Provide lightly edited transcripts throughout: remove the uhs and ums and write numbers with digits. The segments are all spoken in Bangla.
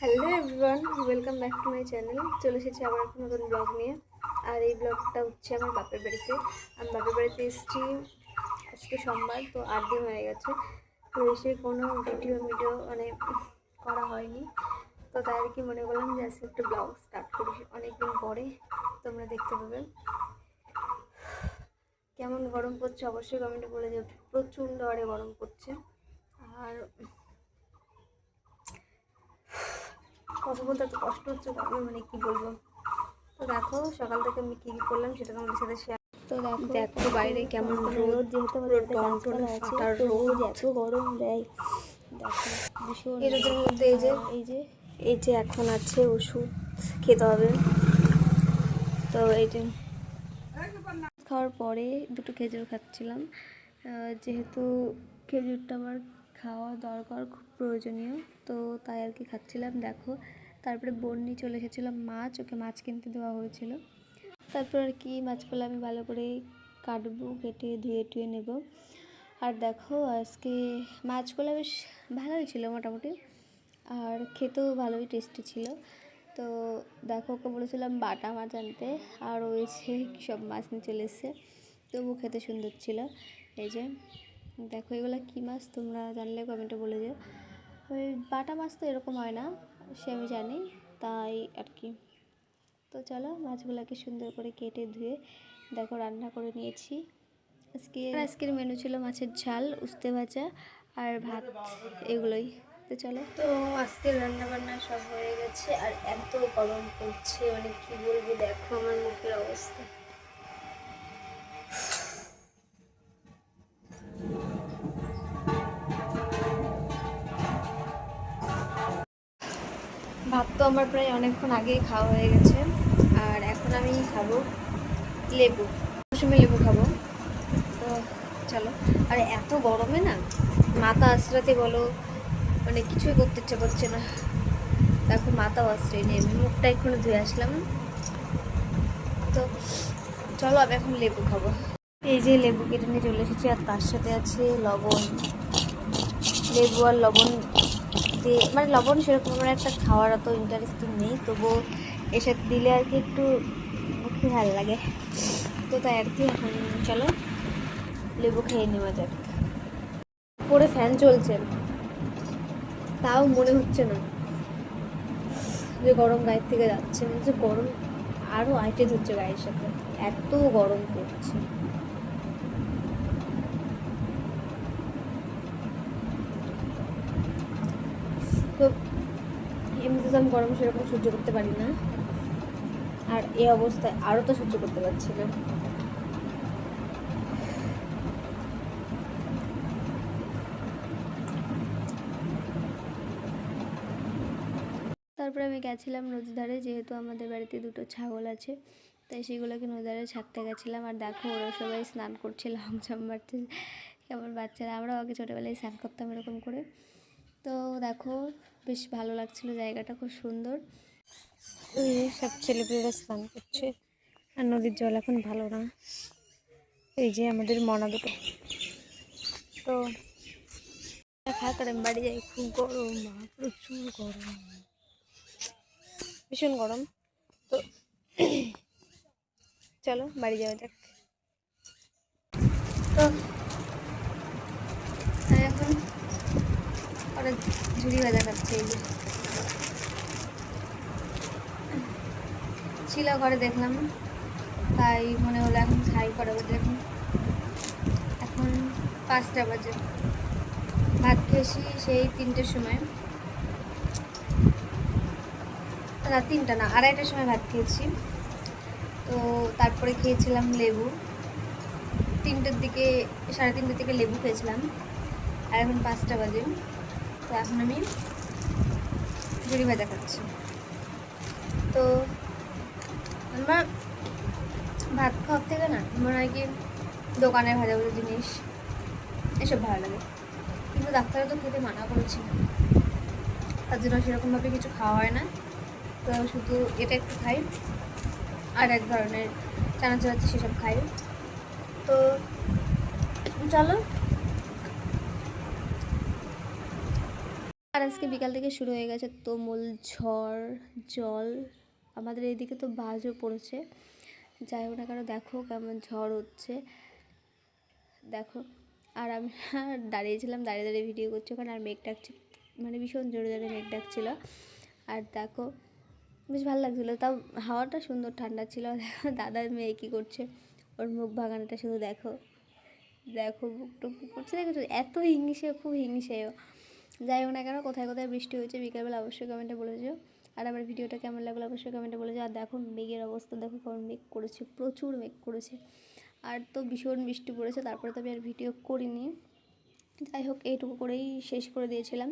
Hello everyone, welcome back to my channel. চলে এসেছি আবার একটা নতুন ব্লগ নিয়ে। আর এই ব্লগটা হচ্ছে আমার বাপের বাড়িতে। আমি বাপের বাড়িতে এসেছি আজকে সোমবার, তো 8 দিন হয়ে গেছে। তো এসে কোনো ভিডিও মানে করা হয়নি। তো তাই আর কি মনে করলাম যে আজকে একটা ব্লগ স্টার্ট করি অনেকদিন পরে। তোমরা দেখতে পাবে কেমন গরম পড়ছে, অবশ্যই কমেন্টে বলে যে প্রচণ্ড আরে গরম পড়ছে। আর কথা বলতে এত কষ্ট হচ্ছে গরমে, মানে কি বলবো। তো দেখো সকাল থেকে আমি কী করলাম সেটা তোমাদের সাথে শেয়ার। তো দেখো বাইরে কেমন রোদ, যেহেতু আমাদের টনটনে ফাটা রোদ, এত গরম দেয়। দেখো ভীষণ এই রোদের মধ্যে এই যে এখন আছে ওষুধ খেতে হবে। তো এই যে খাওয়ার পরে দুটো খেজুর খাচ্ছিলাম, যেহেতু খেজুরটা আমার খাওয়া দরকার, খুব প্রয়োজনীয়। তো তাই আর কি খাচ্ছিলাম। দেখো তারপরে বন্নি চলে এসেছিলাম মাছ, ওকে মাছ কিনতে দেওয়া হয়েছিল। তারপর আর কি মাছগুলো আমি ভালো করে কাটবো, কেটে ধুয়ে টুয়ে নেব। আর দেখো আজকে মাছগুলো বেশ ভালোই ছিল মোটামুটি, আর খেতেও ভালোই টেস্টি ছিল। তো দেখো ওকে বলেছিলাম বাটা মাছ আনতে, আর ওই যে সব মাছ নিয়ে চলে এসছে, তবু খেতে সুন্দর ছিল। এই যে দেখো এগুলো কী মাছ তোমরা জানলে কমেন্টে বলে যাও। ওই বাটা মাছ তো এরকম হয় না, সে আমি জানি, তাই আর কি। তো চলো মাছগুলোকে সুন্দর করে কেটে ধুয়ে দেখো রান্না করে নিয়েছি। আজকের মেনু ছিল মাছের ঝাল, উস্তে ভাজা আর ভাত, এগুলোই। তো চলো, তো আজকের রান্না বান্না সব হয়ে গেছে। আর এত গরম পড়ছে, মানে কি বলবো, দেখো আমার মুখের অবস্থা। ভাত তো আমার প্রায় অনেকক্ষণ আগেই খাওয়া হয়ে গেছে, আর এখন আমি খাবো লেবু, মৌসুমি লেবু খাবো। তো চলো, আর এত গরমে না মাথা আঁচড়াতে বলো, মানে কিছুই করতে ইচ্ছে করছে না। দেখো মাথাও আঁচড়ে নিয়ে মুখটা এক্ষুনি ধুয়ে আসলাম। তো চলো আমি এখন লেবু খাবো। এই যে লেবু কেটে নিয়ে চলে এসেছি, আর তার সাথে আছে লবণ। লেবু আর লবণ দিয়ে, মানে লবণ সেরকম আমার একটা খাওয়ার অত ইন্টারেস্টিং নেই, তবুও এর সাথে দিলে আর কি একটু মুখে ভালো লাগে। তো তাই আর কি এখন চলো লেবু খেয়ে নেওয়া যাক। পরে ফ্যান চলছে, তাও মনে হচ্ছে না যে গরম গায়ের থেকে যাচ্ছে, যে গরম আরও আইটে ধরছে গায়ের সাথে, এত গরম পড়ছে। তো এমনিতে তো আমি গরম সেরকম সহ্য করতে পারি না, আর এই অবস্থায় আরও তো সহ্য করতে পারছি না। তারপরে আমি গেছিলাম নদীর ধারে, যেহেতু আমাদের বাড়িতে দুটো ছাগল আছে, তাই সেগুলোকে নদীর ধারে ছাড়তে গেছিলাম। আর দেখো ওরা সবাই স্নান করছে, লং জাম্প মারছে, কেমন বাচ্চারা। আমরাও আগে ছোটোবেলায় স্নান করতাম এরকম করে। তো দেখো বেশ ভালো লাগছিল, জায়গাটা খুব সুন্দর। সব ছেলেপেলেরা স্নান করছে, আর নদীর জল এখন ভালো না। এই যে আমাদের মনা দুটো, তো খাক আর আমি বাড়ি যাই। খুব গরম, প্রচুর গরম, ভীষণ গরম। তো চলো বাড়ি যাওয়া যাক। তো এখন ওরা ঝুড়ি ভাজা খাচ্ছে, এই যে ছিল ঘরে দেখলাম, তাই মনে হলো এখন খাই। করা বাজে এখন 5টা বাজে। ভাত খেয়েছি সেই 3টের সময়, না 3টা না 2:30টার সময় ভাত খেয়েছি। তো তারপরে খেয়েছিলাম লেবু 3টের দিকে, 3:30টার দিকে লেবু খেয়েছিলাম। আর এখন 5টা বাজে, তো এখন আমি ঝুড়ি ভাজা খাচ্ছি। তো আমার ভাত খাওয়ার থেকে না মনে হয় কি দোকানের ভাজা ভাজা জিনিস এসব ভালো লাগে, কিন্তু ডাক্তাররা তো খেতে মানা করেছে, তার জন্য সেরকমভাবে কিছু খাওয়া হয় না। তো শুধু এটা একটু খাই, আর এক ধরনের চানাচুর আছে সেসব খাই। তো চলো আর আজকে বিকাল থেকে শুরু হয়ে গেছে তুমুল ঝড় জল, আমাদের এইদিকে তো বাজও পড়েছে। যাই হোক না কেন দেখো কেমন ঝড় হচ্ছে দেখো। আর আমি দাঁড়িয়েছিলাম, দাঁড়িয়ে দাঁড়িয়ে ভিডিও করছি ওখানে, আর মেঘ ডাকছে, মানে ভীষণ জোরে জোরে মেঘ ডাকছিলো। আর দেখো বেশ ভালো লাগছিলো, তাও হাওয়াটা সুন্দর ঠান্ডা ছিল। দেখো দাদার মেয়ে কী করছে, ওর মুখ ভাগানোটা শুধু দেখো, দেখো বুক টুক করছে, দেখো এত হিংসে, খুব হিংসেও। যাই হোক না কেন, কোথায় কোথায় বৃষ্টি হয়েছে বিকালবেলা অবশ্যই কমেন্টে বলেছো। আর আমার ভিডিওটা কেমন লাগলো অবশ্যই কমেন্টে বলেছো। আর দেখো মেঘের অবস্থা দেখো, কারণ মেঘ করেছে, প্রচুর মেঘ করেছে। আর তো ভীষণ বৃষ্টি পড়েছে, তারপরে তো আমি আর ভিডিও করিনি। যাই হোক এইটুকু করেই শেষ করে দিয়েছিলাম।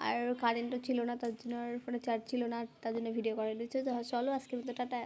আর কারেন্টও ছিল না, তার জন্য আর ফোনে চার্জ ছিল না, তার জন্য ভিডিও করে দিচ্ছে। চলো আজকে মতো টাটা।